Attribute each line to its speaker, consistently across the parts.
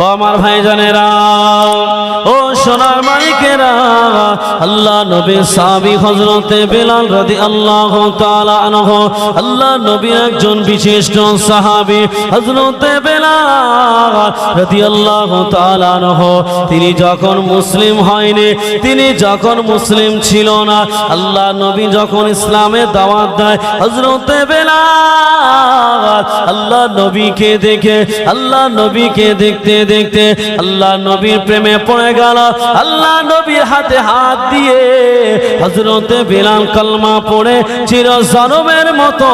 Speaker 1: ও আমার ভাইজানেরা, ও সোনার মানিকেরা, আল্লাহ নবী সাহাবী হযরতে বেলাল রাদিয়াল্লাহু তাআলা আনহু, আল্লাহ নবীর একজন বিশিষ্ট সাহাবী হযরতে বেলাল রাদিয়াল্লাহু তাআলা আনহু, তিনি যখন মুসলিম হয়নি, তিনি যখন মুসলিম ছিল না, আল্লাহ নবী যখন ইসলামের দাওয়াত দেয়, হযরতে বেলাল আল্লাহ নবীকে দেখে, আল্লাহ নবীকে দেখতে দেখতে আল্লাহ নবীর প্রেমে পড়ে গেল। আল্লাহ নবীর হাতে হাত দিয়ে হযরতে বেলাল কলমা পড়ে চিরজনমের মতো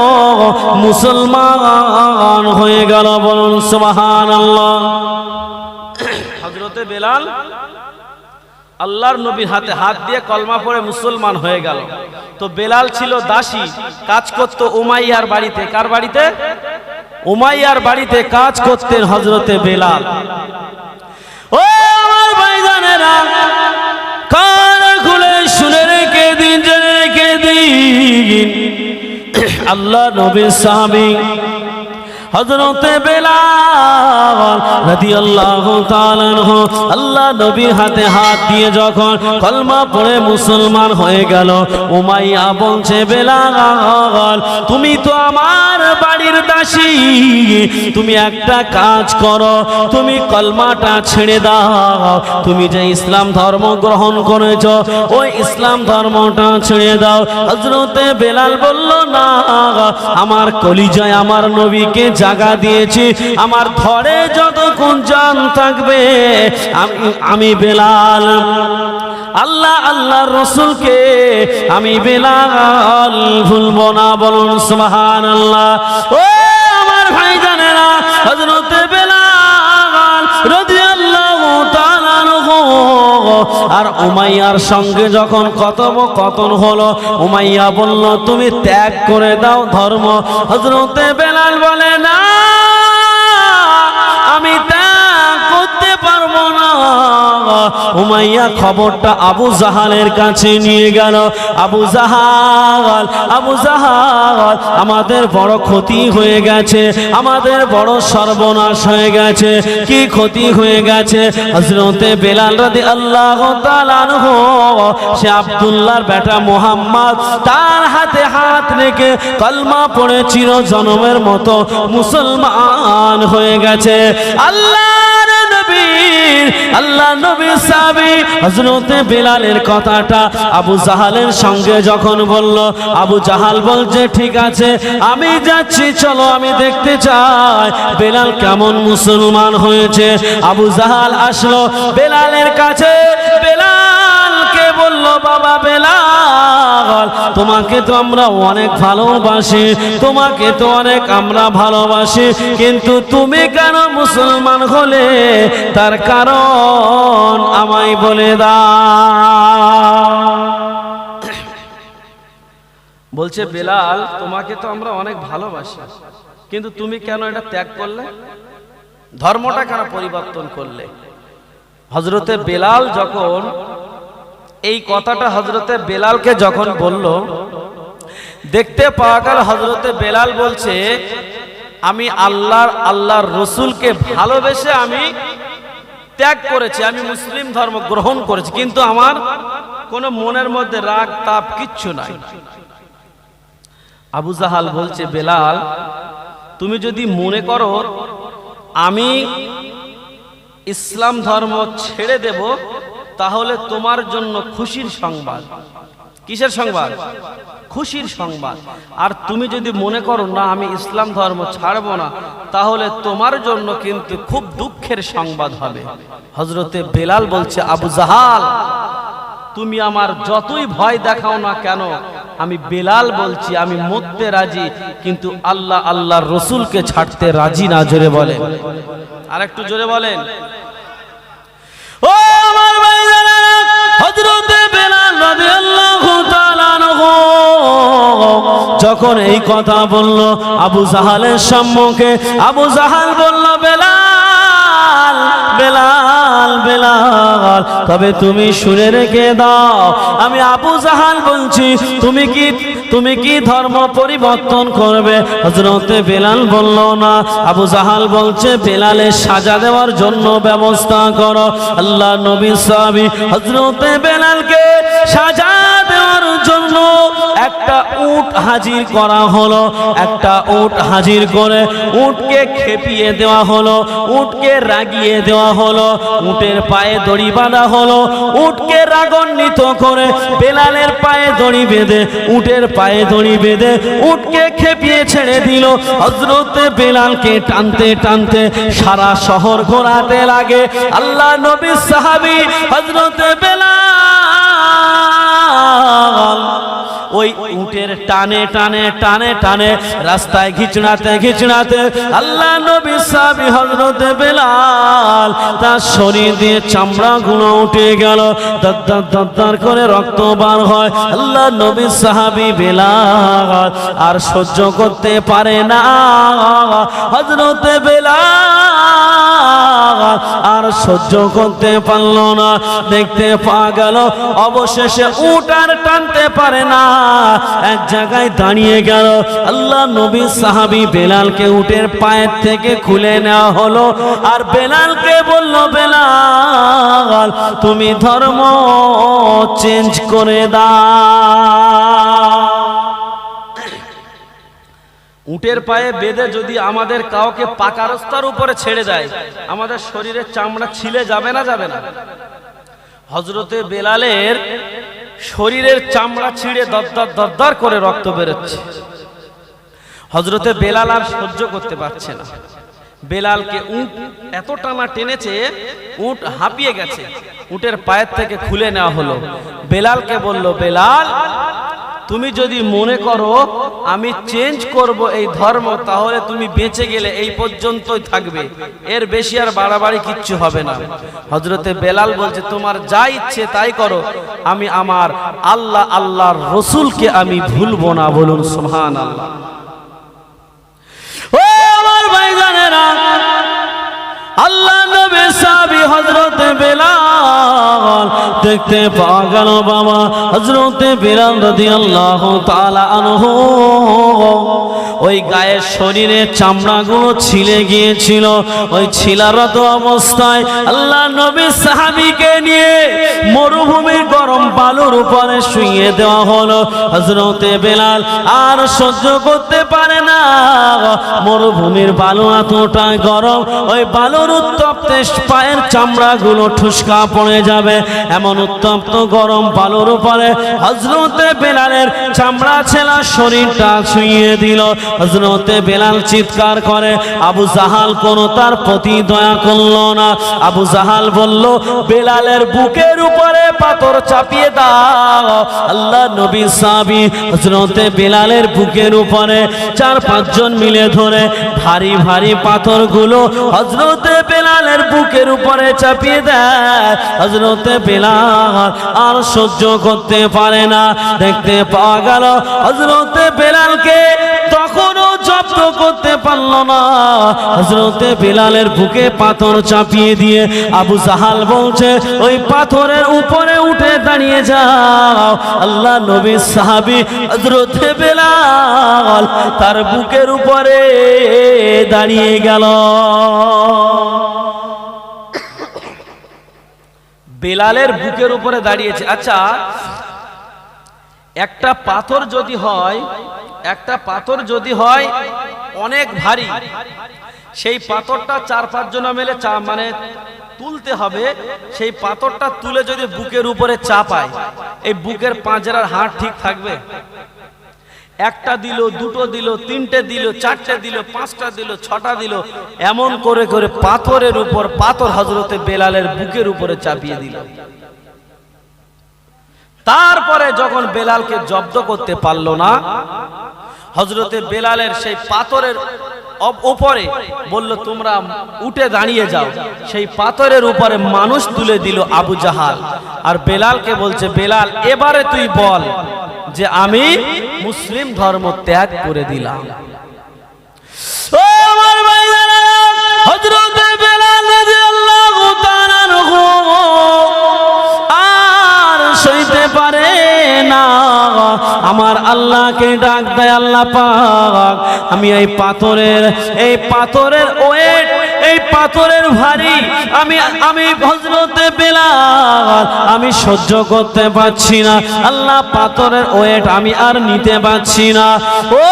Speaker 1: মুসলমান হয়ে গেল। বলুন সুবহানাল্লাহ। হযরতে বেলাল আল্লাহর নবীর হাতে হাত দিয়ে কলমা পড়ে মুসলমান হয়ে গেল। তো বেলাল ছিল দাসী, কাজ করত উমাইয়ার বাড়িতে। কার বাড়িতে? উমাইয়ার বাড়িতে কাজ করতেন হযরতে বেলাল। ও আমার ভাইজানেরা, কান খুলে শুনে রেখে দিন, জেনে রেখে দিন, আল্লাহ নবীর সাহাবী হযরতে বেলাল রাদিয়াল্লাহু তাআলা আনহু আল্লাহ নবীর হাতে হাত দিয়ে যখন কলমা পড়ে মুসলমান হয়ে গেল, উমাইয়া বলছে, বেলাল তুমি তো আমার বাড়ির দাসী, তুমি একটা কাজ করো, তুমি কলমাটা ছেড়ে দাও, তুমি যে ইসলাম ধর্ম গ্রহণ করেছো ওই ইসলাম ধর্মটা ছেড়ে দাও। হযরতে বেলাল বলল, না, আমার কলিজায় আমার নবীকে জায়গা দিয়েছি, আমার ধরে যতক্ষণ জান থাকবে আমি বেলাল আল্লাহর রাসূলকে আমি বেলাল ভুলবো না। বলুন সুবহানাল্লাহ। ও আমার ভাইজানেরা, হযরতে বেলাল রাদিয়াল্লাহু তাআলা আনহু আর উমাইয়ার সঙ্গে যখন কথোপকথন হলো, উমাইয়া বলল, তুমি ত্যাগ করে দাও ধর্ম। হযরতে বেলাল বলে, না, আমি ত্যাগ করতে পারবো না। উমাইয়া খবরটা আবু জাহালের কাছে নিয়ে গেল। আবু জাহাল, আমাদের বড় ক্ষতি হয়ে গেছে, আমাদের বড় সর্বনাশ হয়ে গেছে। কি ক্ষতি হয়ে গেছে? হযরতে বেলাল রাদিয়াল্লাহু তাআলা আনহু সে আব্দুল্লাহর বেটা মুহাম্মদ, তার হাতে হাত রেখে কলমা পড়ে চিরজনমের মতো মুসলমান হয়ে গেছে। আল্লাহ নবী সাহাবী হযরতে বেলালের কথাটা আবু জাহালের সঙ্গে যখন বলল, আবু জাহাল বলছে, ঠিক আছে, আমি যাচ্ছি, চলো আমি দেখতে চাই বেলাল কেমন মুসলমান হয়েছে। আবু জাহাল আসলো বেলালের কাছে, বেলালকে বলল, বাবা বেলাল, তোমাকে তো আমরা অনেক ভালোবাসি, তোমাকে তো অনেক আমরা ভালোবাসি, কিন্তু তুমি কেন মুসলমান হলে তার কারণ আমায় বলে দাও। বলছে, বেলাল, তোমাকে তো আমরা অনেক ভালোবাসি, কিন্তু তুমি কেন এটা ত্যাগ করলে, ধর্মটা কেন পরিবর্তন করলে? হযরতে বেলাল যখন এই কথাটা হযরতে বেলালকে যখন বলল, দেখতে পাওয়া গেল হযরতে বেলাল বলছে, আমি আল্লাহর রাসূলকে ভালোবেসে আমি ত্যাগ করেছি, আমি মুসলিম ধর্ম গ্রহণ করেছি, কিন্তু আমার কোনো মনের মধ্যে রাগ তাপ কিচ্ছু নাই। আবু জাহাল বলছে, বেলাল, তুমি যদি মনে করো আমি ইসলাম ধর্ম ছেড়ে দেব, তাহলে তোমার জন্য খুশির সংবাদ। কিসের সংবাদ? খুশির সংবাদ। আর তুমি যদি মনে করো না আমি ইসলাম ধর্ম ছাড়বো না, তাহলে তোমার জন্য কিন্তু খুব দুঃখের সংবাদ হবে। হযরতে বেলাল বলছে, আবু জাহাল, তুমি আমার যতই ভয় দেখাও না কেন, আমি বেলাল বলছি আমি মরতে রাজি, কিন্তু আল্লাহর রাসূলকে ছাড়তে রাজি না। জোরে বলেন, আর একটু জোরে বলেন। ও আমার ভাইজানেরা, হযরতে বেলাল রাদিয়াল্লাহু তাআলা আনহু যখন এই কথা বলল আবু জাহালের সম্মুখে, আবু জাহাল বলল, বেলাল বেলাল বেলাল, তবে তুমি শুনে রেখে দাও, আমি আবু জাহাল বলছি, তুমি কি তুমি কি ধর্ম পরিবর্তন করবে? হযরতে বেলাল বলল না। আবু জাহাল বলছে বেলালের সাজা দেওয়ার জন্য ব্যবস্থা করো। আল্লাহ নবী সাহাবী হযরতে বেলালকে সাজা দেওয়ার জন্য একটা উট হাজির করা হলো। একটা উট হাজির করে উটকে খেপিয়ে দেওয়া হলো, উটকে রাগিয়ে দেওয়া হলো, উটের পায়ে দড়ি বাঁধা হলো। উটকে রাগান্বিত করে বেলালের পায়ে দড়ি বেঁধে, উটের পায়ে দড়ি বেঁধে উটকে খেপিয়ে ছেড়ে দিল। হযরতে বেলালকে টানতে টানতে সারা শহর ঘোরাতে লাগে। আল্লাহ নবীর সাহাবী হযরতে বেলাল ওই উটের টানে টানে টানে টানে রাস্তায় ঘিচড়াতে ঘিচড়াতে আল্লাহ নবী সাহাবী হযরতে বেলাল তার শরীর দিয়ে চামড়াগুলো উঠে গেল, দরদর দরদর করে রক্ত বার হয়। আল্লাহ নবী সাহাবী বেলাল আর সহ্য করতে পারে না। হযরতে বেলাল আর সহ্য করতে পারল না। দেখতে পাওয়া গেল অবশেষে উট আর টানতে পারে না, এক জায়গায় দাঁড়িয়ে গেল। আল্লাহ নবী সাহাবী বেলালকে উটের পায়ের থেকে খুলে নেওয়া হলো আর বেলালকে বলল, বেলাল তুমি ধর্ম চেঞ্জ করে দাও। উটের পায়ে বেঁধে যদি আমাদের কাউকে পাকা রাস্তার উপরে ছেড়ে দেয়, আমাদের শরীরের চামড়া ছিলে যাবে না যাবে না? হযরতে বেলালের শরীরের চামড়া ছিঁড়ে দরদর দরদর করে রক্ত বেরোচ্ছে। হযরতে বেলাল আর সহ্য করতে পারছে না। বেলালকে উট এত টানা টেনেছে, উট হাঁপিয়ে গেছে। উটের পায়ের থেকে খুলে নেওয়া হলো। বেলালকে বলল, বেলাল তুমি যদি মনে করো আমি চেঞ্জ করব এই ধর্ম, তাহলে তুমি বেঁচে গেলে এই পর্যন্তই থাকবে, এর বেশি আর বাড়াবাড়ি কিচ্ছু হবে না। হযরতে বেলাল বলছে, তোমার যা ইচ্ছে তাই করো, আমি আমার আল্লাহ আল্লাহর রাসূলকে আমি ভুলবো না। বলুন সুবহানাল্লাহ। ও আমার ভাইজানেরা, আল্লাহ নবী সাহাবী হযরতে বেলাল দেখতে পাওয়া গেল বাবা হযরতে বেলাল রাদিয়াল্লাহু তাআলা আনহু ওই গায়ের শরীরে চামড়াগুলো ছিলে গিয়েছিল। ওই ছিলারত অবস্থায় আল্লাহ নবী সাহাবীকে নিয়ে মরুভূমির গরম বালুর উপরে শুইয়ে দেওয়া হলো। হযরতে বেলাল আর সহ্য করতে পারে না, মরুভূমির বালু এতটা গরম, ওই বালুর উত্তপ্তে পায়ের চামড়াগুলো ঠুসকা পড়ে যাবে, এমন উত্তপ্ত গরম বালুর উপরে হযরতে বেলালের চামড়া ছেলা শরীরটা শুইয়ে দিল। হযরতে বেলাল চিৎকার করে, আবু জাহাল কোনো তার প্রতি দয়া করলো না। আবু জাহাল বলল, বেলালের বুকের উপরে পাথর চাপিয়ে দাও। আল্লাহ নবী সাহাবী হযরতে বেলালের বুকের উপরে 4-5 জন মিলে ধরে ভারী ভারী পাথরগুলো হযরতে বেলালের বুকের উপরে চাপিয়ে দেয়। হযরতে বেলাল আর সহ্য করতে পারে না। দেখতে পাওয়া গেল হযরতে বেলালকে তখনও জব্দ করতে পারল না। হযরতে বেলালের বুকে পাথর চাপিয়ে দিয়ে আবু জাহাল বলছে, ওই পাথরের উপরে উঠে দাঁড়িয়ে যাও। আল্লাহ নবীর সাহাবী হযরতে বেলাল তার বুকের উপরে দাঁড়িয়ে গেল। বেলালের বুকের উপরে দাঁড়িয়েছে। আচ্ছা, একটা পাথর যদি হয় অনেক ভারী, সেই পাথরটা 4-5 জন মিলে মানে তুলতে হবে। সেই পাথরটা তুলে যদি বুকের উপরে চাপায়, এই বুকের পাঁজরার হাড় ঠিক থাকবে? একটা দিল, দুটো দিল, তিনটে দিল, চারটে দিল, 5টা দিল, 6টা দিল, এমন করে করে পাথরের উপর পাথর হযরতে বেলালের বুকের উপরে চাপিয়ে দিল। তারপরে যখন বেলালকে জব্দ করতে পারলো না, হযরতে বেলালের সেই পাথরের উপরে বলল, তোমরা উঠে দাঁড়িয়ে যাও। সেই পাথরের উপরে মানুষ তুলে দিল আবু জাহাল। আর বেলালকে বলছে, বেলাল এবারে তুই বল যে আমি মুসলিম ধর্ম ত্যাগ করে দিলাম। ও আমার ভাইরা, হযরতে বেলাল রাদিয়াল্লাহু তাআলা আনহু আর সইতে পারে না। আমার আল্লাহকে ডাক দেয়, আল্লাহ পাক আমি এই পাথরের ওয়েট, এই পাথরের ভারী আমি হযরতে বেলাল আমি সহ্য করতে পারছি না। আল্লাহ পাথরের ওয়েট আমি আর নিতে পারছি না। ও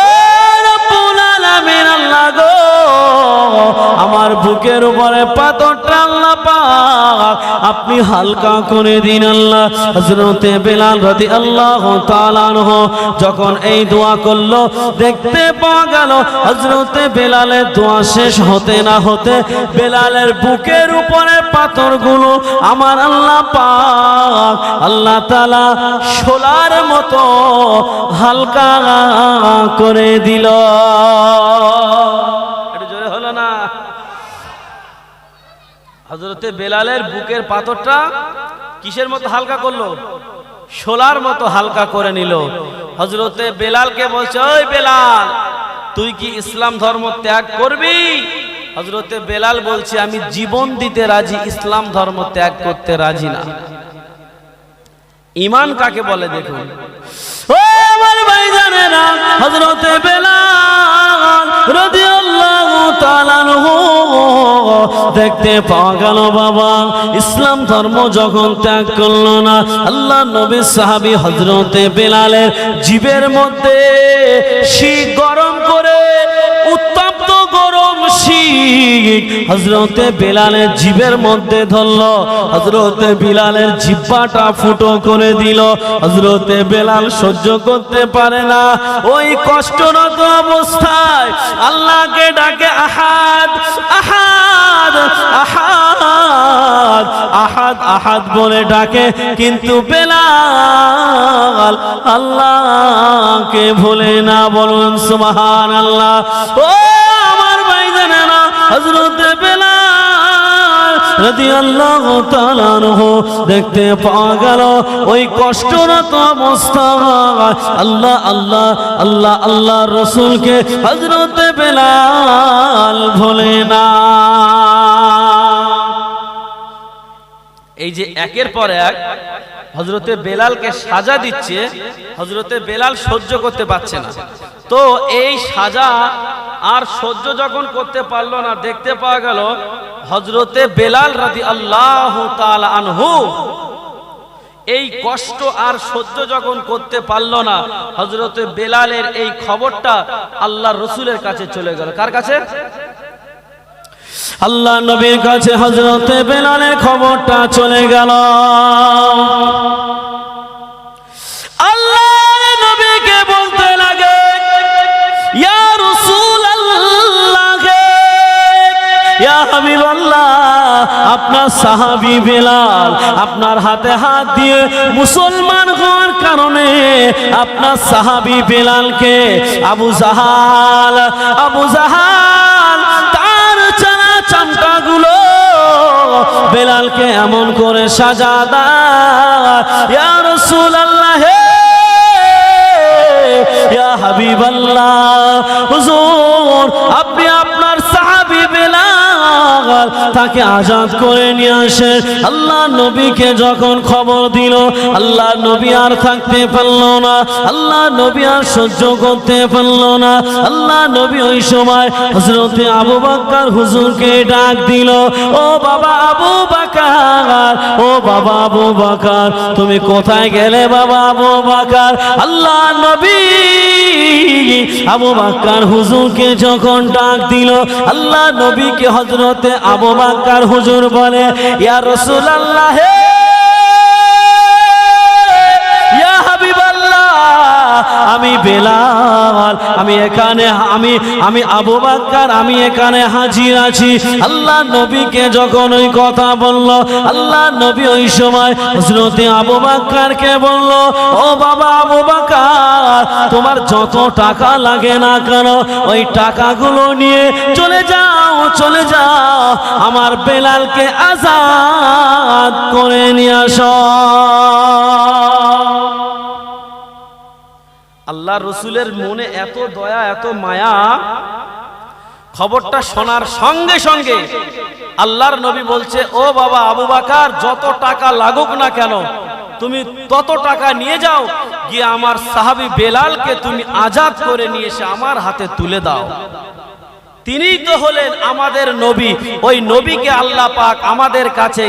Speaker 1: রব্বুল আলামিন, আল্লাহ গো আমার বুকের উপরে পাথরটা আল্লাহ পাক আপনি হালকা করে দিন আল্লাহ। হযরতে বেলাল রাদিয়াল্লাহু তাআলা আনহু যখন এই দোয়া করলো, দেখতে পাওয়া গেল হযরতে বেলালের দোয়া শেষ হতে না হতে বেলালের বুকের উপরে পাথরগুলো আমার আল্লাহ পাক আল্লাহ তাআলা শোলার মতো হালকা করে দিল। একটু জোরে হলো না? হযরতে বেলালের বুকের পাথরটা কিসের মতো হালকা করলো? শোলার মতো হালকা করে নিল। হযরতে বেলালকে বলছে, ওই বেলাল তুই কি ইসলাম ধর্ম ত্যাগ করবি? হযরতে বেলাল বলছে, আমি জীবন দিতে রাজি, ইসলাম ধর্ম ত্যাগ করতে রাজি না। ঈমান কাকে বলে দেখুন। ও আমার ভাইজানেরা, হযরতে বেলাল রাদিয়াল্লাহু তাআলা আনহু দেখতে পাওয়া গেল বাবা ইসলাম ধর্ম যখন ত্যাগ করলো না, আল্লাহ নবীর সাহাবী হযরতে বেলালের জিভের মধ্যে শিক গরম করে, উত্তপ্ত গরম শিক হযরতে বেলালের জিভের মধ্যে ধরলো। হযরতে বেলালের জিহ্বাটা ফুটো করে দিল। হযরতে বেলাল সহ্য করতে পারে না, ওই কষ্টরত অবস্থায় আল্লাহকে ডাকে, আহাদ আহাদ আহাদ আহাদ আহাদ বলে ডাকে, কিন্তু বেলাল আল্লাহকে ভুলে না। বলুন সুবহানাল্লাহ। ও আমার ভাইজানেরা, হযরতে বেলাল রাদিয়াল্লাহু তাআলা আনহু দেখতে পাওয়া গেল ওই কষ্টরত অবস্থায় আল্লাহ আল্লাহ আল্লাহ আল্লাহ রাসূলকে হযরতে বেলাল ভুলে না। এই যে একের পর এক হযরতে বেলালকে সাজা দিচ্ছে, হযরতে বেলাল সহ্য করতে পারছে না। তো এই সাজা আর সহ্য যখন করতে পারলো না, দেখতে পাওয়া গেল হযরতে বেলাল রাদিয়াল্লাহু তাআলা আনহু এই কষ্ট আর সহ্য যখন করতে পারলো না, হযরতে বেলালের এই খবরটা আল্লাহর রাসূলের কাছে চলে গেল। কার কাছে? আল্লাহ নবীর কাছে হযরতে বেলালের খবরটা চলে গেল। আল্লাহ নবীকে বলতে লাগে, ইয়া রাসূলুল্লাহ, ইয়া হাবিবাল্লাহ, আপনার সাহাবী বেলাল আপনার হাতে হাত দিয়ে মুসলমান হওয়ার কারণে আপনার সাহাবী বেলালকে আবু জাহাল তার চানা চামটাগুলো বেলালকে এমন করে সাজা দেয়, ইয়া রাসূলুল্লাহ, ইয়া হাবিবাল্লাহ, হুজুর আপনি আপনার সাহাবী বেলাল তাকে আজাদ করে নিয়ে আসেন। আল্লাহ নবীকে যখন খবর দিল, আল্লাহ নবী আর থাকতে পারল না, আল্লাহ নবী আর সহ্য করতে পারল না। আল্লাহ নবী ওই সময় হযরতে আবু বকর হুজুরকে ডাক দিল, ও বাবা আবু বকর, ও বাবা আবু বকর, তুমি কোথায় গেলে বাবা আবু বকর? আল্লাহ নবী আবু বকর হুজুরকে যখন ডাক দিল, আল্লাহ নবীকে হযরতে আবু বকর হুজুর বলে, ইয়া রাসূলুল্লাহ, ইয়া হাবিবাল্লাহ, আমি বেলাল, আমি এখানে আমি আবু বকর, আমি এখানে হাজির আছি। আল্লাহ নবীকে যখন ওই কথা বলল, আল্লাহ নবী ওই সময় হযরতে আবু বকরকে বলল, ও বাবা আবু বকর, তোমার যত টাকা লাগে না কেন ওই টাকাগুলো নিয়ে চলে যাও, আমার বেলালকে আজাদ করে নিয়ে আসো। আল্লাহ রসুলের মনে এত দয়া, এত মায়া, খবরটা শোনার সঙ্গে সঙ্গে আল্লাহর নবী বলছে, ও বাবা আবু বকর, যত টাকা লাগুক না কেন তুমি তত টাকা নিয়ে যাও, গিয়ে আমার সাহাবী বেলালকে তুমি আজাদ করে নিয়ে এসে আমার হাতে তুলে দাও। তিনিই তো হলেন আমাদের নবী। ওই নবীকে আল্লাহ পাক আমাদের কাছে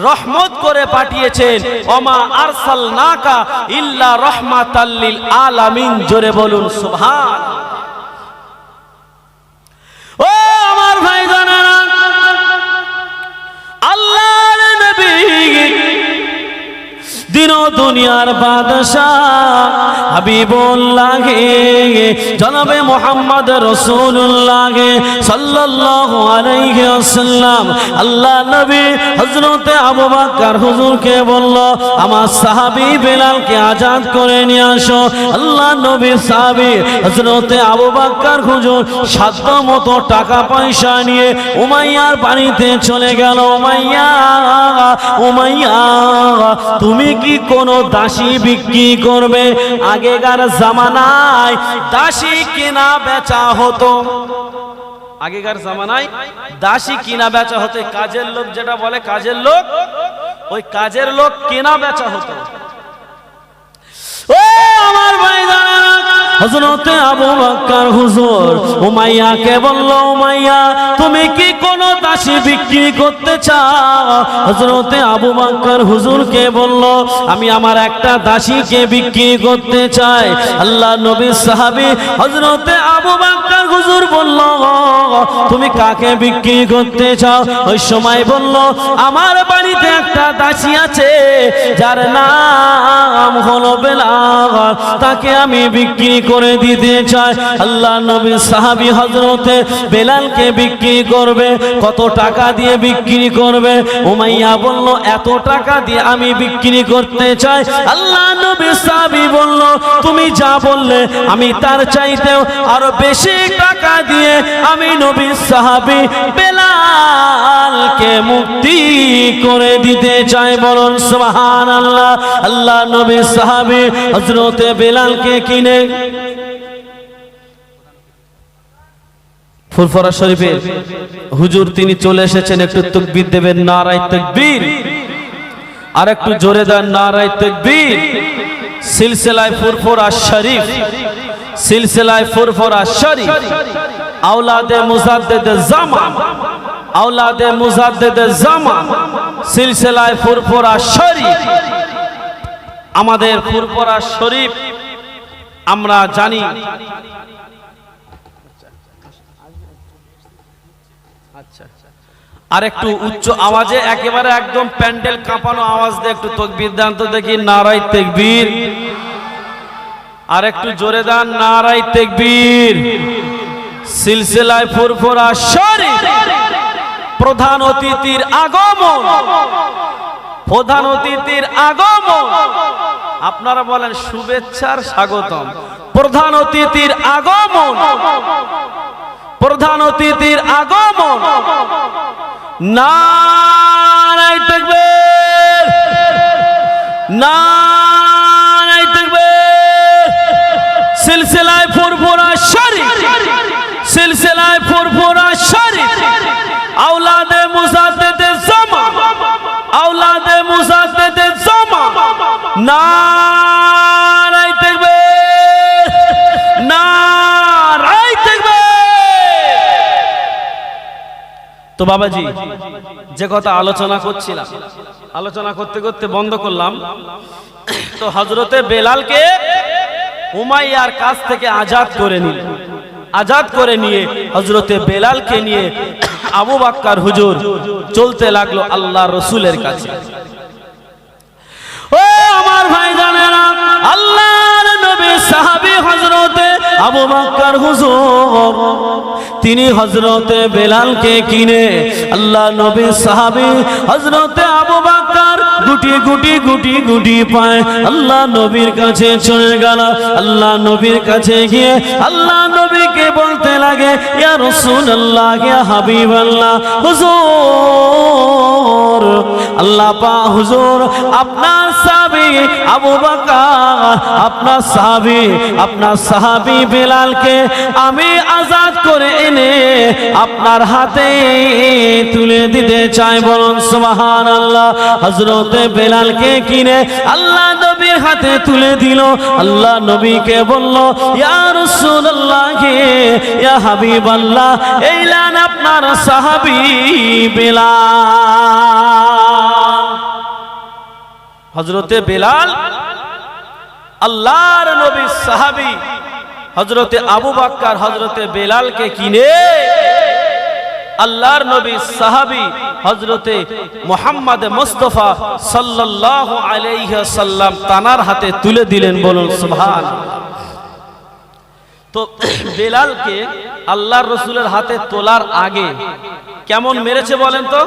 Speaker 1: রহমত করে পাঠিয়েছেন। ওমা আরসালনাকা ইল্লা রাহমাতাল লিল আলামিন। জোরে বলুন সুবহান। ও আমার ভাইজানেরা, আল্লাহর নবী দিন দুনিয়ার বাদশাহ হাবিবুল্লাহ জনাবে মুহাম্মদ রাসূলুল্লাহ সাল্লাল্লাহু আলাইহি ওয়াসাল্লাম আল্লাহ নবী হযরতে আবু বকর হুজুরকে বলল, আমার সাহাবী বেলালকে আজাদ করে নিয়ে আসো। আল্লাহ নবীর সাহাবী হযরতে আবু বকর হুজুর সাধ্য মতো টাকা পয়সা নিয়ে উমাইয়ার বাড়িতে চলে গেল। উমাইয়া, উমাইয়া, তুমি কি কোনো দাসী বিক্রি করবে? আগেকার জামানায় দাসী কেনা বেচা হতো। আগেকার জামানায় দাসী কিনা বেচা হতো। কাজের লোক যেটা বলে কাজের লোক, ওই কাজের লোক কেনা বেচা হতো। ও আমার ভাইজান, হযরতে আবু বকর হুজুর উমাইয়াকে বলল, উমাইয়া তুমি কি কোনো দাসী বিক্রি করতে চাও? হযরতে আবু বকর হুজুরকে বলল, আমি আমার একটা দাসীকে বিক্রি করতে চাই। আল্লাহ নবীর সাহাবী হযরতে আবু বকর হুজুর বলল, তুমি কাকে বিক্রি করতে চাও? ওই সময় বলল, আমার বাড়িতে একটা দাসী আছে যার নাম হলো বেলাল, তাকে আমি বিক্রি করে দিতে চাই। আল্লাহ নবী সাহাবী হযরতে বেলালকে বিক্রি করবে। কত টাকা দিয়ে বিক্রি করবে? উমাইয়া বলল, এত টাকা দিয়ে আমি বিক্রি করতে চাই। আল্লাহ নবী সাহাবী বলল, তুমি যা বললে আমি তার চাইতেও আরো বেশি টাকা দিয়ে আমি নবী সাহাবী বেলালকে মুক্তি করে দিতে চাই। বলুন সুবহানাল্লাহ। আল্লাহ নবী সাহাবী হযরতে বেলালকে কিনে ফুরফুরা শরীফের হুজুর তিনি চলে এসেছেন। একটু তাকবীর দেবেন, নারায়ে তাকবীর। আর একটু জোরে দেন, নারায়ে তাকবীর। সিলসিলায়ে ফুরফুরা শরীফ, সিলসিলায়ে ফুরফুরা শরীফ আওলাদে মুজাদ্দিদ জামান, আওলাদে মুজাদ্দিদ জামান, সিলসিলায়ে ফুরফুরা শরীফ। আমাদের ফুরফুরা শরীফ আমরা জানি আর একটু উচ্চ আওয়াজে একেবারে একদম প্যান্ডেল কাঁপানো আওয়াজ দিয়ে একটু তাকবীর দেন তো দেখি, নারায়ে তাকবীর। আর একটু জোরে দেন, নারায়ে তাকবীর। সিলসিলায়ে ফুরফুরা শরীফ প্রধান অতিথির আগমন, প্রধান অতিথির আগমন। আপনারা বলেন শুভেচ্ছার স্বাগতম। প্রধান অতিথির আগমন, প্রধান অতিথির আগমন। নারায়ে তাকবীর, নারায়ে তাকবীর। সিলসিলায়ে ফুরফুরা শরীফ, সিলসিলায়ে ফুরফুরা শরীফ আওলাদে মুজাদ্দিদ জামান, আওলাদে মুজাদ্দিদ জামান। নারায়ে তাকবীর, নারায়ে তাকবীর। তো বাবাজি, যে কথা আলোচনা করছিলাম, আলোচনা করতে করতে বন্ধ করলাম। তো হযরতে বেলালকে উমাইয়ার কাছ থেকে আজাদ করে নিল। আজাদ করে নিয়ে হযরতে বেলালকে নিয়ে আবু বকর হুজুর চলতে লাগলো আল্লাহ রসুলের কাছে। ও আমার ভাইজানেরা, আল্লাহর নবী সাহাবী হযরতে আবু বকর হুজুর তিনি হযরতে বেলালকে কিনে আল্লাহ নবী সাহাবী হযরতে আবু বকর গুটি গুটি গুটি গুটি পায় আল্লাহ নবীর কাছে চলে গেল। আল্লাহ নবীর কাছে গিয়ে আল্লাহ নবীকে বলতে লাগে, ইয়া রাসূলুল্লাহ, ইয়া হাবিবাল্লাহ, হুজুর আল্লাহ পাক হুজুর আপনার সাহাবী আবু বকর, আপনার সাহাবী বেলালকে আমি আজাদ করে এনে আপনার হাতে তুলে দিতে চাই, বলুন সুবহানাল্লাহ। হযরতে বেলালকে কিনে আল্লাহ নবীর হাতে তুলে দিল। আল্লাহ নবীকে বলল, ইয়া রাসূলুল্লাহ, ইয়া হাবিবাল্লাহ, এইলেন আপনার সাহাবী বেলাল। হযরতে বেলাল আল্লাহর নবীর সাহাবী হযরতে আবু বকর হযরতে বেলালকে কিনে আল্লাহর নবী সাহাবী হযরতে মুহাম্মদ মুস্তাফা সাল্লাল্লাহু আলাইহি ওয়াসাল্লাম তানার হাতে তুলে দিলেন, বলুন সুবহানাল্লাহ। তো বেলালকে আল্লাহর রাসূলের হাতে তোলার আগে কেমন মেরেছে বলেন তো?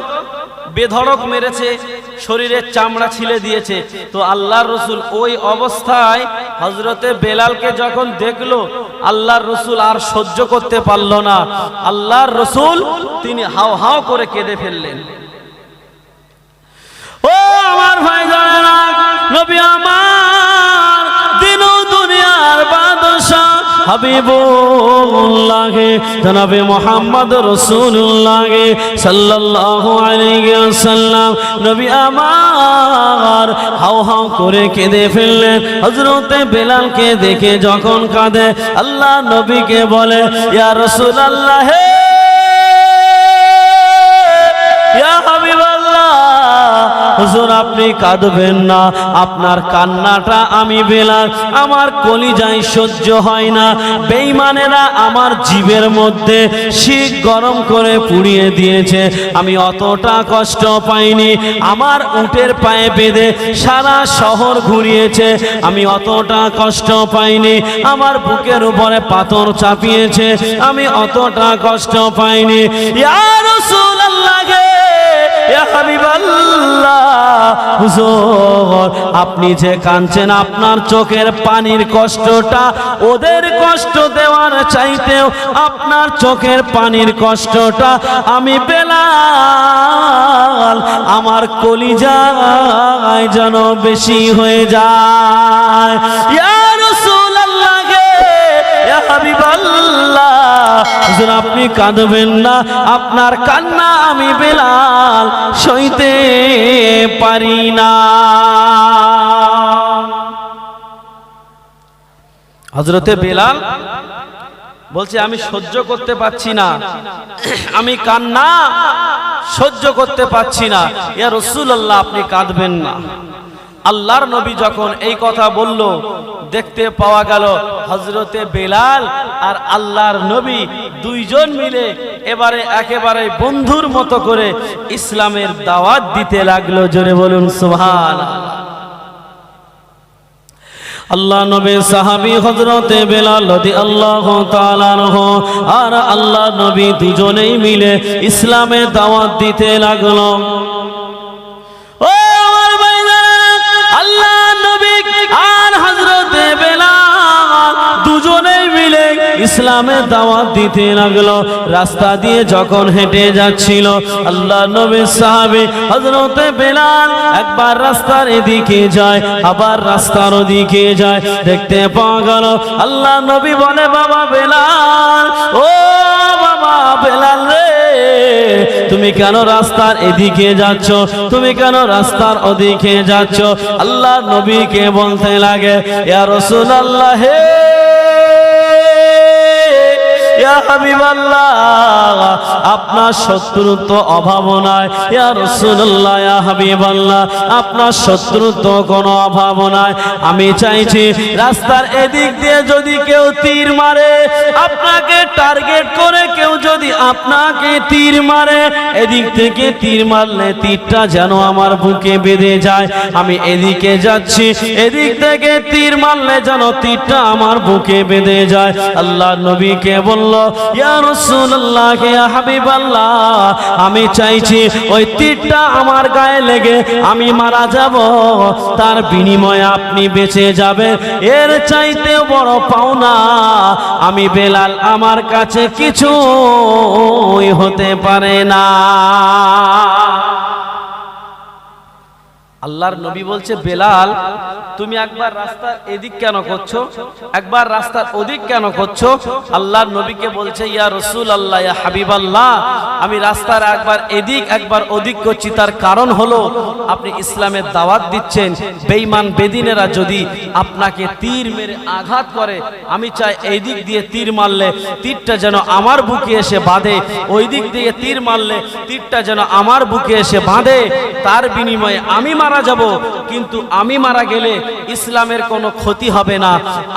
Speaker 1: বেধড়ক মেরেছে, শরীরের চামড়া ছিলে দিয়েছে। তো আল্লাহর রাসূল ওই অবস্থায় হযরতে বেলালকে যখন দেখলো, আল্লাহর রাসূল আর সহ্য করতে পারল না। আল্লাহর রাসূল তিনি হাও হাও করে কেঁদে ফেললেন। ও আমার ভাইজানেরা, নবী আমার দিন ও দুনিয়ার বাদশা হাবিবুল্লাহ জনাবে মুহাম্মদ রাসূলুল্লাহ সাল্লাল্লাহু আলাইহি ওয়াসাল্লাম নবী আমার হাও হাও করে কেঁদে ফেললেন। হযরতে বেলালকে দেখে যখন কাঁদে, আল্লাহ নবীকে বলে, ইয়া রাসূলুল্লাহ, ইয়া হাবিবাল্লাহ, হুজুর আপনি কাঁদবেন না, আপনার কান্নাটা আমি বেলাল আমার কলিজায় সহ্য হয় না। বেঈমানেরা আমার জিভের মধ্যে শিক গরম করে পুড়িয়ে দিয়েছে, আমি অতটা কষ্ট পাইনি। আমার উটের পায়ে বেঁধে সারা শহর ঘুরিয়েছে, আমি অতটা কষ্ট পাইনি। আমার বুকের উপরে পাথর চাপিয়েছে, আমি অতটা কষ্ট পাইনি। ইয়া রাসূলুল্লাহ, ইয়া হাবিবাল্লাহ, হুজুর আপনি যে কাঁদছেন, আপনার চোখের পানির কষ্টটা ওদের কষ্ট দেওয়ার চাইতেও আপনার চোখের পানির কষ্টটা আমি বেলাল আমার কলিজায় যেন বেশি হয়ে যায়। ইয়া রাসূলুল্লাহ, ইয়া হাবিবাল্লাহ, হুজুর আপনি কাঁদবেন না, আপনার কান্না আমি বেলাল সইতে পারি না। হযরতে বেলাল বলছে, আমি সহ্য করতে পারছি না, আমি কান্না সহ্য করতে পারছি না। ইয়া রাসূলুল্লাহ, আপনি কাঁদবেন না। আল্লাহর নবী যখন এই কথা বলল, দেখতে পাওয়া গেল হযরতে বেলাল আর আল্লাহর নবী দুইজন মিলে এবারে একেবারে বন্ধুর মতো করে ইসলামের দাওয়াত দিতে লাগলো। জোরে বলুন সুবহানাল্লাহ। আল্লাহ নবী সাহাবী হযরতে বেলাল রাদিয়াল্লাহু তাআলা আনহু আর আল্লাহ নবী দুজনেই মিলে ইসলামের দাওয়াত দিতে লাগলো। ও আমার ভাইরা, আল্লাহ নবী আর হযরতে বেলাল দুজনেই মিলে ইসলামের দাওয়াত দিতে লাগলো। রাস্তা দিয়ে যখন হেঁটে যাচ্ছিল, আল্লাহ নবীর সাহাবী হযরতে বেলাল একবার রাস্তার এদিকে যায়, আবার রাস্তার ওদিকে যায়। দেখতে পাওয়া গেল আল্লাহ নবী বলে, বাবা বেলাল, ও বাবা বেলাল রে, তুমি কেন রাস্তার এদিকে যাচ্ছ? তুমি কেন রাস্তার ওদিকে যাচ্ছ? আল্লাহ নবীকে বলতে লাগে, ইয়া রাসূলুল্লাহ, ইয়া হাবিবাল্লাহ, আপনার শত্রুত্ব অভাব নাই। ইয়া রাসূলুল্লাহ, ইয়া হাবিবাল্লাহ, আপনার শত্রুত্ব কোনো অভাব নাই। আমি চাইছি রাস্তার এদিক দিয়ে যদি কেউ তীর মারে, আপনাকে টার্গেট করে কেউ যদি আপনাকে তীর মারে, এদিক থেকে তীর মারলে তীরটা যেন আমার বুকে বেঁধে যায়। আমি এদিকে যাচ্ছি, এদিক থেকে তীর মারলে যেন তীরটা আমার বুকে বেঁধে যায়। আল্লাহ নবীকে বলল, ইয়া রাসূলুল্লাহ, ইয়া হাবিবাল্লাহ, আমি চাইছি ওই তীরটা আমার গায়ে লেগে আমি মারা যাব, তার বিনিময়ে আপনি বেঁচে যাবেন। এর চাইতে বড় পাওনা আমি বেলাল আমার কাছে কিছুই হতে পারে না। আল্লাহর নবী বলছে, বেলাল তুমি একবার রাস্তার এদিক কেন করছো, একবার রাস্তার ওদিক কেন করছো? আল্লাহর নবীকে বলছে, ইয়া রাসূলুল্লাহ, ইয়া হাবিবাল্লাহ, আমি রাস্তার একবার এদিক একবার ওদিক করছি, তার কারণ হলো আপনি ইসলামের দাওয়াত দিচ্ছেন। বেঈমান বেদিনেরা যদি আপনাকে তীর মেরে আঘাত করে, আমি চাই এই দিক দিয়ে তীর মারলে তীরটা যেন আমার বুকে এসে বাঁধে, ওই দিক দিয়ে তীর মারলে তীরটা যেন আমার বুকে এসে বাঁধে, তার বিনিময়ে আমি মারা যাব, কিন্তু আমি মারা গেলে ইসলামের কোনো ক্ষতি হবে না,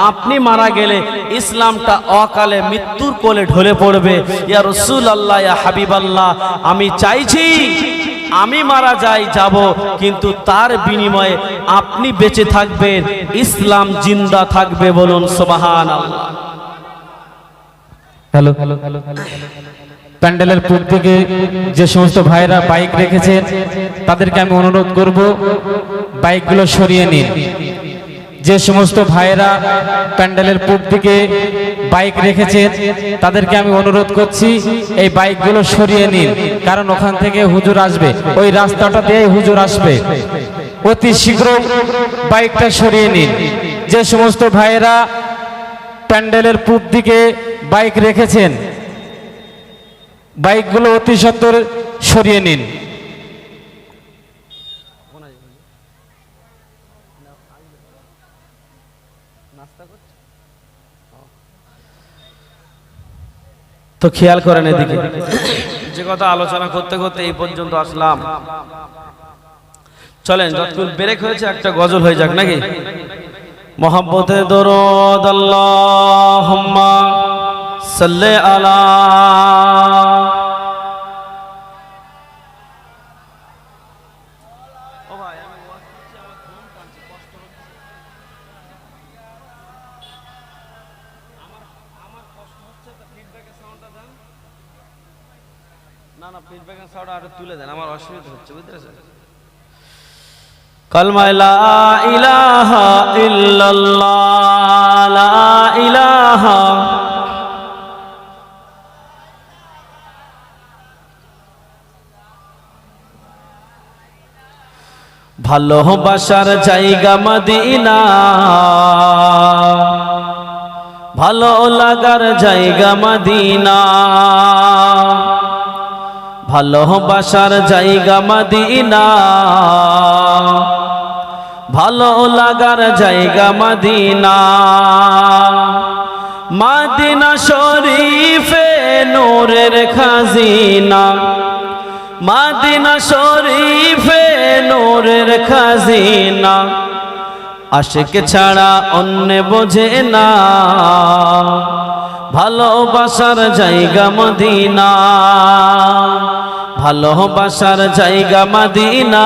Speaker 1: আপনি মারা গেলে ইসলামটা অকালে মৃত্যুর কোলে ঢলে পড়বে। ইয়া রাসূলুল্লাহ, ইয়া হাবিবাল্লাহ, আমি চাইছি আমি মারা যাই যাব, কিন্তু তার বিনিময়ে আপনি বেঁচে থাকবেন, ইসলাম জিন্দা থাকবে। বলুন সুবহানাল্লাহ।
Speaker 2: হ্যালো, প্যান্ডেলের পূর্ব থেকে যে সমস্ত ভাইরা বাইক রেখেছেন তাদেরকে আমি অনুরোধ করব বাইকগুলো সরিয়ে নিন। যে সমস্ত ভাইরা প্যান্ডেলের পূর্ব দিকে বাইক রেখেছেন তাদেরকে আমি অনুরোধ করছি এই বাইকগুলো সরিয়ে নিন, কারণ ওখান থেকে হুজুর আসবে, ওই রাস্তাটা দিয়ে হুজুর আসবে। অতি শীঘ্র বাইকটা সরিয়ে নিন। যে সমস্ত ভাইরা প্যান্ডেলের পূর্ব দিকে বাইক রেখেছেন বাইকগুলো অতি সত্বর সরিয়ে নিন।
Speaker 1: তো খেয়াল করেন এদিকে, যে কথা আলোচনা করতে করতে এই পর্যন্ত আসলাম। চলেন, যতক্ষণ ব্রেক হয়েছে একটা গজল হয়ে যাক নাকি? মোহাব্বতে দরুদ আল্লাহুম্মা সাল্লি আলা। না না, ফিডব্যাকের সাউন্ড আরো তুলে দেন, আমার অসুবিধা হচ্ছে, বুঝতেছেন? কালমা লা ইলাহা ইল্লাল্লাহ, লা ইলাহা। ভালোবাসার জায়গা মদিনা, ভালো লাগার জায়গা মদিনা, ভালোবাসার জায়গা মদিনা, ভালো লাগার জায়গা মদিনা। মদিনা শরীফে নূরের খাজিনা, মদিনা শরীফে নূরের খাজিনা, আশিক ছাড়া অন্য বোঝে না, ভালোবাসার জায়গা মদিনা, ভালোবাসার জায়গা মদিনা,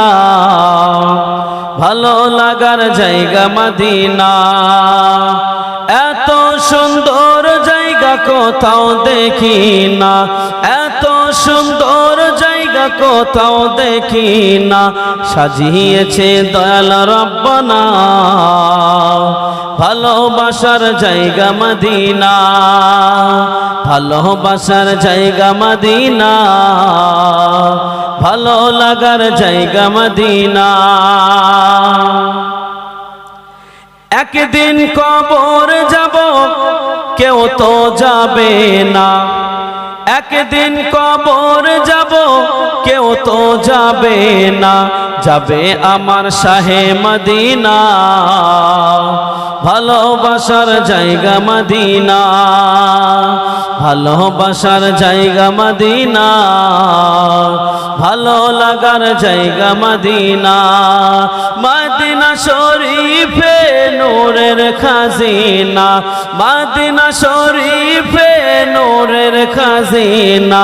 Speaker 1: ভালো লাগার জায়গা মদিনা। এত সুন্দর জায়গা কোথাও দেখি না, এত সুন্দর জায়গা কোথাও দেখি না, সাজিয়েছে দয়াল রব্বানা, ভালোবাসার জায়গা মদিনা, ভালোবাসার জায়গা মদিনা, ভালো লাগার জায়গা মদিনা। একদিন কবর যাব, কেউ তো যাবে না, একদিন কবর যাব, কেউ তো যাবে না, যাবে আমার শাহে মদিনা, ভালোবাসার জায়গা মদিনা, ভালোবাসার জায়গা মদিনা, ভালো লাগার জায়গা মদিনা। মদিনা শরীফে নূরের খাজিনা, মদিনা শরীফে নূরের খাজিনা,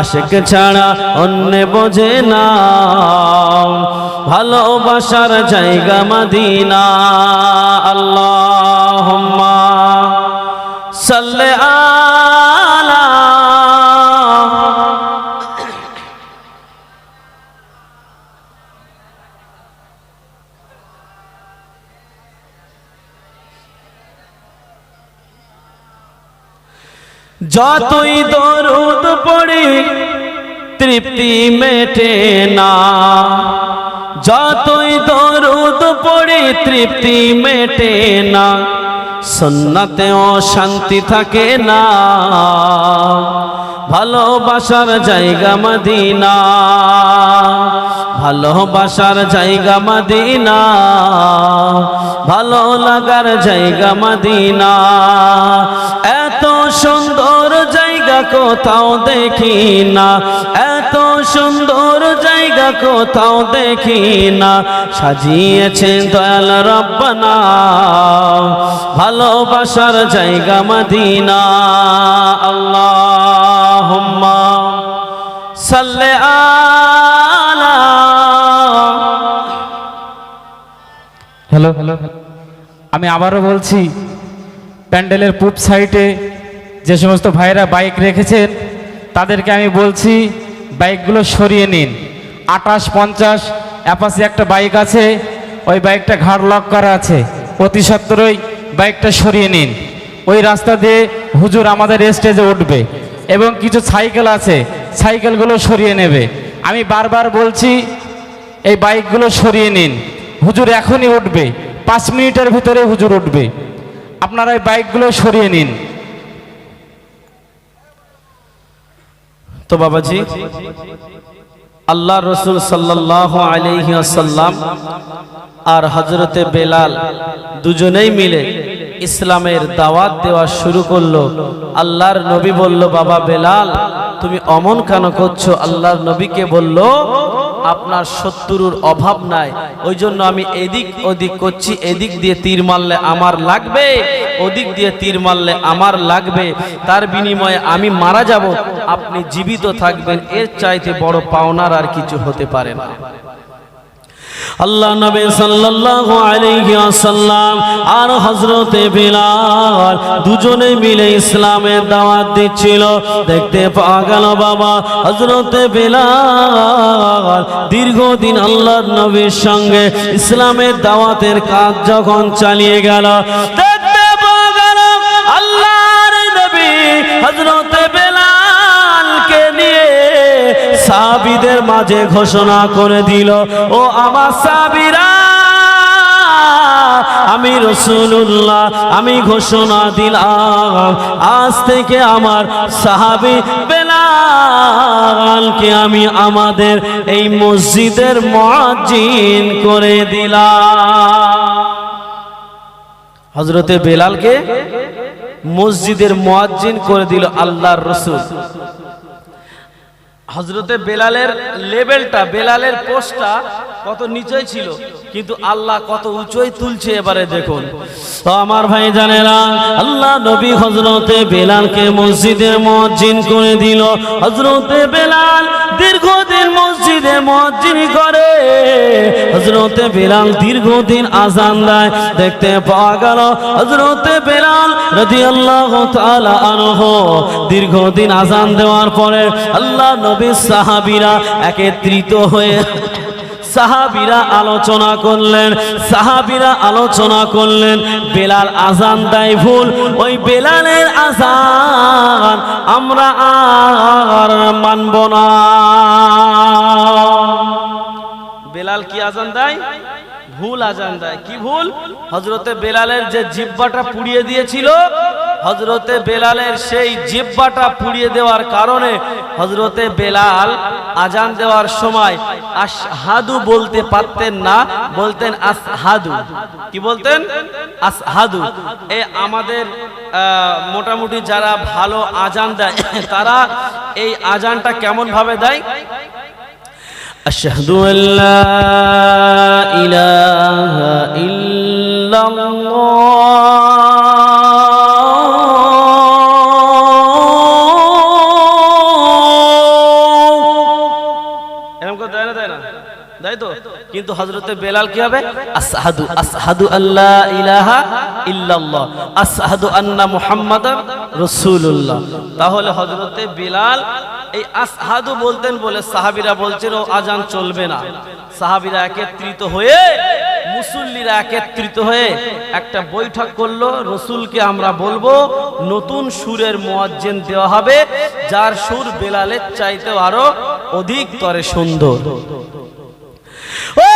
Speaker 1: আশিক ছাড়া অন্য বোঝে না, ভালোবাসার জায়গা মদিনা। আল্লাহুম্মা সাল্লি আলা। যতই দরুদ পড়ি তৃপ্তি মেটে না, যতই দরুদ পড়ি তৃপ্তি মেটে না, সুন্নতেও শান্তি থাকে না, ভালোবাসার জায়গা মদিনা, ভালোবাসার জায়গা মদিনা, ভালো লাগার জায়গা মদিনা। এত সুন্দর জায়গা কোথাও দেখি না, এত সুন্দর জায়গা কোথাও দেখি না, সাজিয়েছেন দয়াল রব্বানা ভালোবাসার জায়গা মদিনা। আল্লাহুম্মা সাল্লি আলা।
Speaker 2: হ্যালো, আমি আবারও বলছি, প্যান্ডেলের পূব সাইডে যে সমস্ত ভাইরা বাইক রেখেছেন তাদেরকে আমি বলছি বাইকগুলো সরিয়ে নিন। 2850 অ্যাপাসি একটা বাইক আছে, ওই বাইকটা ঘাড় লক করা আছে, অতি সত্বরই বাইকটা সরিয়ে নিন। ওই রাস্তা দিয়ে হুজুর আমাদের স্টেজে উঠবে এবং কিছু সাইকেল আছে, সাইকেলগুলো সরিয়ে নেবে। আমি বারবার বলছি এই বাইকগুলো সরিয়ে নিন, হুজুর এখনই উঠবে, 5 মিনিটের ভিতরে হুজুর উঠবে, আপনারা এই বাইকগুলো সরিয়ে নিন।
Speaker 1: তো বাবাজি, আল্লাহ রসুল সাল্লাল্লাহু আলাইহি ওয়াসাল্লাম আর হযরতে বেলাল দুজনেই মিলে ইসলামের দাওয়াত দেওয়া শুরু করলো। আল্লাহর নবী বলল, বাবা বেলাল তুমি অমন কেন করছো? আল্লাহর নবীকে বলল, আপনার শত্রুর অভাব নাই, ওই জন্য আমি এদিক ওদিক করছি, এদিক দিয়ে তীর মারলে আমার লাগবে, ওদিক দিয়ে তীর মারলে আমার লাগবে, তার বিনিময়ে আমি মারা যাব, আপনি জীবিত থাকবেন, এর চাইতে বড় পাওনার আর কিছু হতে পারে না। আল্লাহ নবী সাল্লাল্লাহু আলাইহি ওয়াসাল্লাম আর হযরতে বিলাল দুজনে মিলে ইসলামের দাওয়াত দিচ্ছিল। দেখতে পাওয়া গেল বাবা হযরতে বিলাল দীর্ঘদিন আল্লাহর নবীর সঙ্গে ইসলামের দাওয়াতের কাজ যখন চালিয়ে গেল, দেখতে পাওয়া গেল আল্লাহর নবী হযরতে বেলালকে নিয়ে সাহাবীদের মাঝে ঘোষণা করে দিল, ও আমার সাহাবীরা, আমি রাসূলুল্লাহ আমি ঘোষণা দিলাম আজ থেকে আমার সাহাবী বেলালকে আমি আমাদের এই মসজিদের মুয়াজ্জিন করে দিলাম। হযরতে বেলালকে মসজিদের মুয়াজ্জিন করে দিল আল্লাহর রাসূল। হযরতে বেলালের লেভেলটা, বেলালের পোস্টটা কত নিচে ছিল, কিন্তু আল্লাহ কত উঁচুই তুলছে। এবারে দেখুন তো আমার ভাই জানেরা, আল্লাহ নবী হযরতে বেলালকে মসজিদের মুয়াজ্জিন করে দিল। হযরতে বেলাল দীর্ঘদিন মসজিদে মুয়াজ্জিন করে, হযরতে বেলাল দীর্ঘদিন আযান দেয়। দেখতে পাওয়া গেল হযরতে বেলাল রাদিয়াল্লাহু তাআলা আনহু দীর্ঘদিন আযান দেওয়ার পরে আল্লাহ নবীর সাহাবীরা একত্রিত হয়ে সাহাবীরা আলোচনা করলেন, বেলাল আযান দেয় ভুল, ওই বেলালের আযান আমরা আর মানব না। বেলাল কি আযান দেয়? ভুল আযান দেয়। কি ভুল? হযরতে বেলালের যে জিহ্বাটা পুড়িয়ে দিয়েছিল, হযরতে বেলালের সেই জিহ্বাটা পুড়িয়ে দেওয়ার কারণে হযরতে বেলাল আযান দেওয়ার সময় আশহাদু বলতে পারতেন না, বলতেন আসহাদু। কি বলতেন? আসহাদু। এই আমাদের মোটামুটি যারা ভালো আযান দেয় তারা এই আযানটা কেমন ভাবে দেয়? আশহাদু আল্লা ইলাহা ইল্লাল্লাহ, এরকম করে দেয় না? দেয় না? দেয় তো। কিন্তু হযরতে বেলাল কি হবে? আশহাদু, আশহাদু আল্লা ইলাহা ইল্লাল্লাহ, আশহাদু আন্না মুহাম্মাদার রাসূলুল্লাহ। তাহলে হযরতে বেলাল এই আশহাদু বলতেন বলে সাহাবীরা বলছেন ও আযান চলবে না। সাহাবীরা একত্রিত হয়ে, মুসল্লিরা একত্রিত হয়ে একটা বৈঠক করলো, রাসূলকে আমরা বলবো নতুন সুরের মুয়াজ্জিন দেওয়া হবে, যার সুর বেলালের চাইতেও আরো অধিক তরে সুন্দর। ও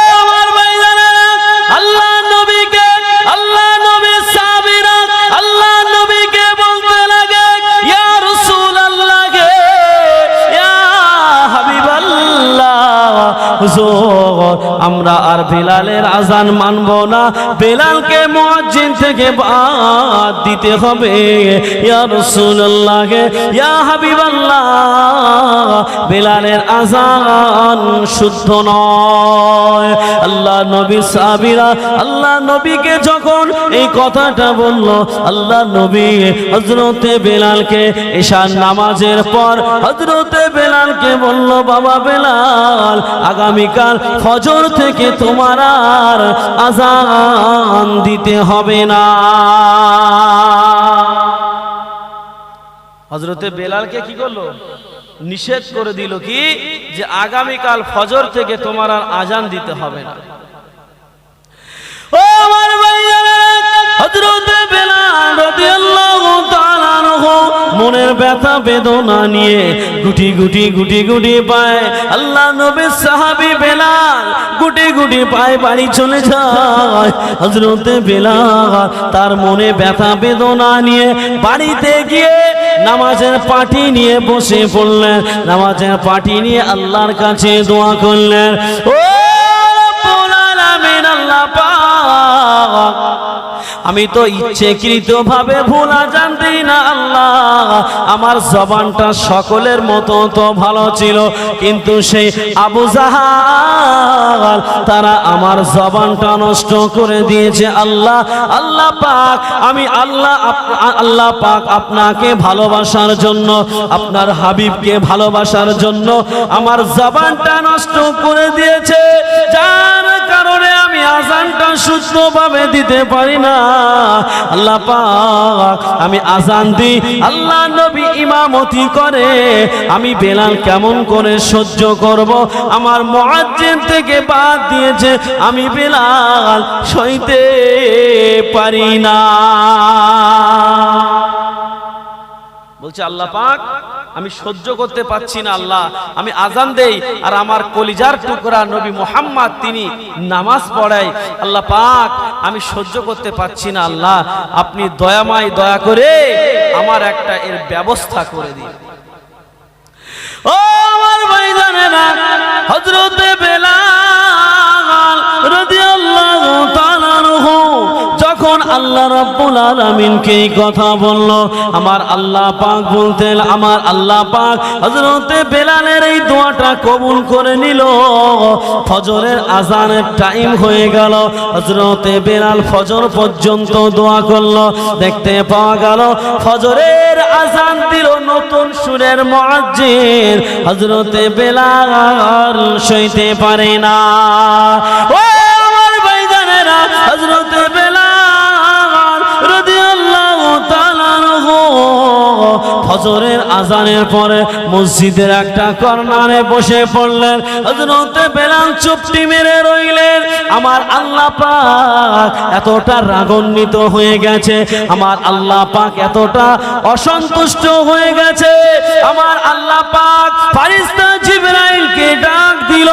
Speaker 1: হুজুর আমরা আর বেলালের আজান মানব না, বেলালকে মুয়াজ্জিন থেকে বাদ দিতে হবে। ইয়া রাসূলুল্লাহ ইয়া হাবিবাল্লাহ, বেলালের আজান শুদ্ধ নয়। আল্লাহ নবী সাহাবীরা আল্লাহ নবীকে যখন এই কথাটা বলল, আল্লাহ নবী হযরতে বেলালকে ঈশার নামাজের পর হযরতে বেলালকে বলল, বাবা বেলাল আগামীকাল ফজর থেকে তোমার আর আজান দিতে হবে না। হযরতে বেলালকে কি করলো? নিষেধ করে দিল কি যে আগামীকাল ফজর থেকে তোমার আর আজান দিতে হবে না। ও আমার ভাইয়েরা, হযরতে বেলাল রাদিয়াল্লাহু তাআলা আনহু মনের ব্যথা বেদনা নিয়ে গুটি গুটি গুটি গুটি পায় আল্লাহ নবীর সাহাবী বেলাল গুটি গুটি পায় বাড়ি চলে যায়। হযরতে বেলাল তার মনে ব্যথা বেদনা নিয়ে বাড়িতে গিয়ে নামাজের পাটি নিয়ে বসে পড়লেন, নামাজের পাটি নিয়ে আল্লাহর কাছে দোয়া করলেন, ও রব্বুল আলামিন আল্লাহ পাক, আমি তো ইচ্ছাকৃত ভাবে ভুল আজান দিই না আল্লাহ, আমার জবানটা সকলের মতো তো ভালো ছিল, কিন্তু সেই আবু জাহাল তারা আমার জবানটা নষ্ট করে দিয়েছে। আল্লাহ আল্লাহ পাক, আমি আল্লাহ পাক আপনাকে ভালোবাসার জন্য, আপনার হাবিবকে ভালোবাসার জন্য আমার জবানটা নষ্ট করে দিয়েছে, যার কারণে আমি আজানটা শুদ্ধভাবে দিতে পারি না। আল্লাহ পাক আমি আজান দিই, আল্লাহ নবী ইমামতি করে, আমি বেলাল কেমন করে সহ্য করব? আমার মুয়াজ্জিন থেকে বাদ দিয়েছে, আমি বেলাল সইতে পারি না। বলছে আল্লাহ পাক আমি সহ্য করতে পারছি না আল্লাহ, আমি আজান দেই আর আমার কলিজার টুকরা নবী মুহাম্মদ তিনি নামাজ পড়ায়, আল্লাহ পাক আমি সহ্য করতে পারছি না আল্লাহ, আপনি দয়াময় দয়া করে আমার একটা এর ব্যবস্থা করে দিন। ও আমার ভাইজানেরা, হযরতে বেলাল রাদিয়াল্লাহু তাআলা আনহু যখন আল্লাহ রাব্বুল আলামিনকে এই কথা বলল, আমার আল্লাহ পাক বলতেন, আমার আল্লাহ পাক হযরতে বেলালের এই দোয়াটা কবুল করে নিল। ফজরের আজানের টাইম হয়ে গেল, হযরতে বেলাল ফজর পর্যন্ত দোয়া করলো, দেখতে পাওয়া গেল ফজরের আজান দিল নতুন সুরের মুয়াজ্জিন, হযরতে বেলাল সইতে পারে না। ও আমার ভাইজানেরা, হযরতে বেলাল রাদিয়াল্লাহু তাআলা আনহু ফজরের আজানের পরে মসজিদের একটা কর্নারে বসে পড়লেন। হযরতে বেলাল চুপটি মেরে রইলেন। আমার আল্লাহ পাক এতটা রাগান্বিত হয়ে গেছে, আমার আল্লাহ পাক এতটা অসন্তুষ্ট হয়ে গেছে, আমার আল্লাহ পাক ফেরেশতা জিবরাইলকে ডাক দিল,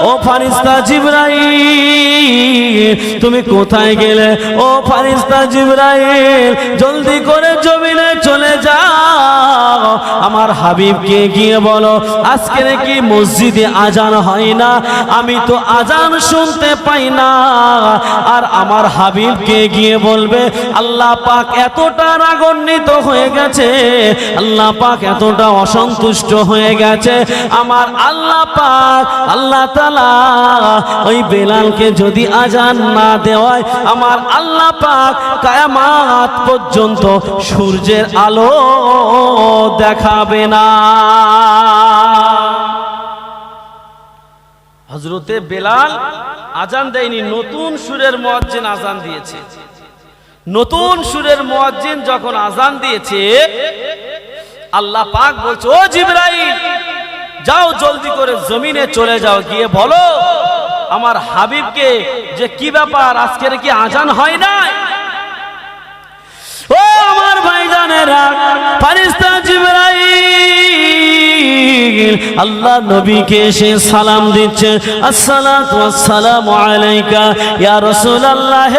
Speaker 1: ও ফেরেশতা জিবরাইল তুমি কোথায় গেলে? ও ফেরেশতা জিবরাইল জলদি করে জমিনে চলে যাও, আমার হাবিবকে গিয়ে বলো আজকে নাকি মসজিদে আজান হয় না, আমি তো আজান শুনতে পাই না। আর আমার হাবিবকে গিয়ে বলবে আল্লাহ পাক এতটা রাগান্বিত হয়ে গেছে, আল্লাহ পাক এতটা অসন্তুষ্ট হয়ে গেছে, আমার আল্লাহ পাক আল্লাহ তাআলা ওই বেলালকে যদি আজান না দেওয়ায়, আমার আল্লাহ পাক কিয়ামত পর্যন্ত সূর্যের আলো দেখাবে না। হযরতে বেলাল আজান দেয়নি, নতুন সুরের মুয়াজ্জিন আজান দিয়েছে। নতুন সুরের মুয়াজ্জিন যখন আজান দিয়েছে, আল্লাহ পাক বলছে ও জিবরাইল যাও জলদি করে জমিনে চলে যাও, গিয়ে বলো আমার হাবিবকে যে কি ব্যাপার আজকের কি আজান হয় না? ও আমার ভাইজানেরা, ফেরেশতা জিবরাইল আল্লাহ নবীকে এসে সালাম দিচ্ছে, আসসালাতু ওয়াসসালামু আলাইকা ইয়া রাসূলুল্লাহ।